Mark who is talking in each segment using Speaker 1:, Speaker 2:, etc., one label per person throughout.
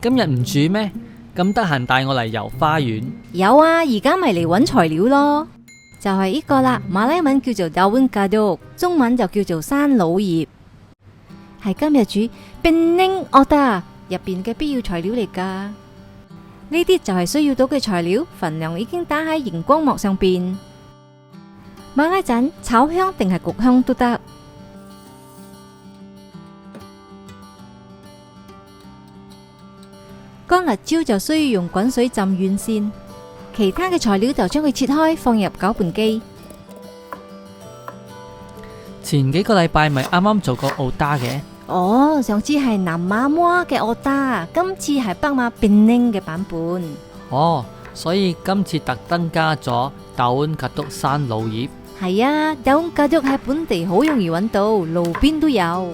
Speaker 1: 今日唔煮咩？咁得閒帶我嚟遊花園。
Speaker 2: 有啊，而家咪嚟搵材料咯，就係呢個啦。馬來文叫做 daun kadok，中文就叫做山老葉，係今日煮 Pening Otak 入邊嘅必要材料嚟噶。呢啲就係需要到嘅材料，份量已經打喺熒光幕上邊。買嗰陣炒香定係焗香都得。乾辣椒就需要用滾水浸軟先，其他嘅材料就將佢切開放入攪拌機。
Speaker 1: 前幾個禮拜咪啱啱做過奧打嘅。
Speaker 2: 哦，上次係南馬摩嘅Otak，今次係北馬Pening嘅版本。
Speaker 1: 哦，所以今次特登加咗daun kadok山老葉。
Speaker 2: 係啊，daun kadok喺本地好容易揾到，路邊都有。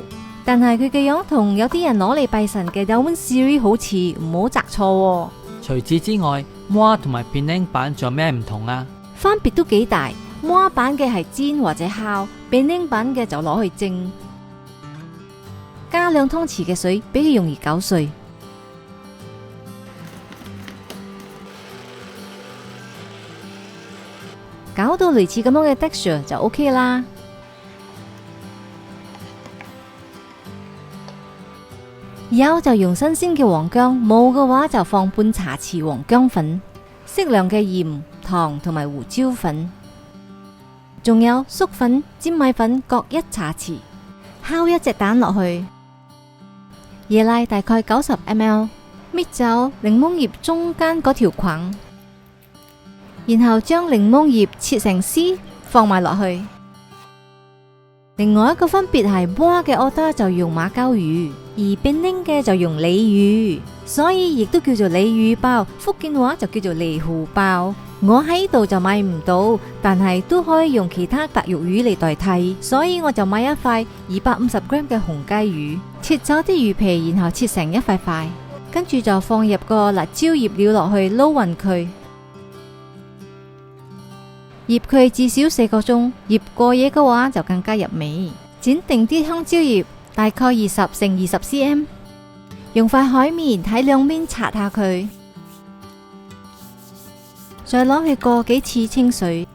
Speaker 2: 但係佢嘅樣同有啲人攞嚟拜神嘅daun sirih好似，唔好摘錯喎。
Speaker 1: 除此之外，Muar同埋Pening版仲有咩唔同啊？
Speaker 2: 分別都幾大。Muar版嘅係煎或者烤，Pening版嘅就攞去蒸。加2湯匙嘅水，俾佢容易攪碎。搞到類似咁樣嘅 texture 就 OK 啦。有就用新鮮嘅黃薑，冇嘅話就放半茶匙黃薑粉，適量嘅鹽、糖同埋胡椒粉，仲有粟粉、粘米粉各1茶匙，敲1隻蛋落去，椰奶大概90 ml， 搣走檸檬葉中間嗰條梗，然後將檸檬葉切成絲放埋落去。另外一個分別係Muar嘅Otak就用馬鮫魚，而Pening嘅就用鯉魚，所以亦都叫做鯉魚包，福建話就叫做鯉魚包。我喺度就買唔到，但係都可以用其他白肉魚嚟代替，所以我就買一塊250g嘅紅雞魚，切走啲魚皮，然後切成一塊塊，跟住就放入個辣椒醃料落去撈勻佢。醃佢至少4個鐘，醃過夜嘅話就更加入味。剪定啲香蕉葉，大概20乘20 cm， 用塊海綿喺兩邊擦下佢，再攞去過幾次清水，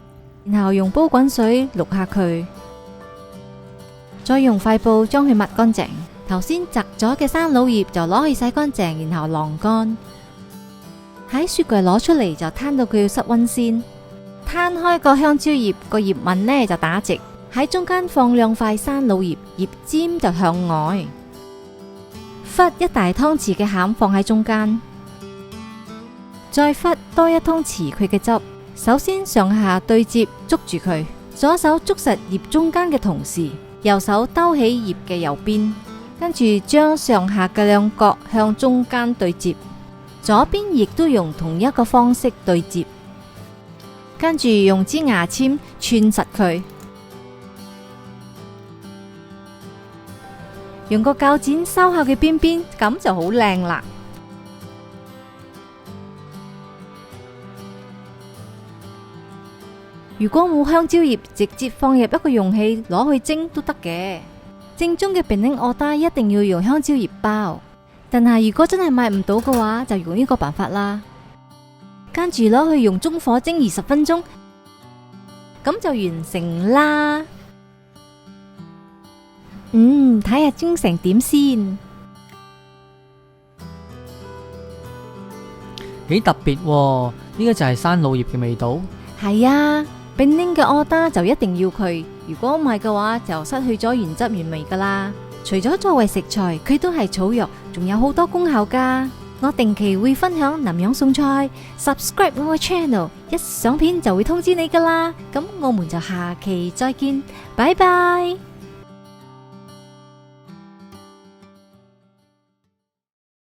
Speaker 2: 然後用煲滾水渌下佢，再用塊布將佢抹乾淨。頭先摘咗嘅山老葉就攞去洗乾淨，然後晾乾。喺雪櫃攞出嚟就攤到佢要室溫先。攤開個香蕉葉，個葉紋呢就打直，喺中間放2塊山老葉，葉尖就向外。忽1大湯匙嘅餡放喺中間，再忽多1湯匙佢嘅汁。首先上下對接捉住佢，左手捉實葉中間嘅同時，右手兜起葉嘅右邊，跟住將上下嘅2角向中間對接，左邊亦都用同一個方式對接。跟住用支牙籤串實佢，用個鉸剪收下佢邊邊，咁就好靚啦。如果冇香蕉葉，直接放入一個容器攞去蒸都得嘅。正宗嘅Pening Otak一定要用香蕉葉包，但係如果真係買唔到嘅話，就用呢個辦法啦。跟住攞去用中火蒸20分鐘，咁就完成啦。睇下蒸成點先。
Speaker 1: 幾特別喎，呢個就係山老葉嘅味道。
Speaker 2: 係啊，Pening嘅Otak就一定要佢，如果唔係嘅話就失去咗原汁原味噶啦。除咗作為食材，佢都係草藥，仲有好多功效噶。我定期會分享南洋餸菜 ，subscribe 我嘅 channel， 一上片就會通知你噶啦。咁我們就下期再見，拜拜。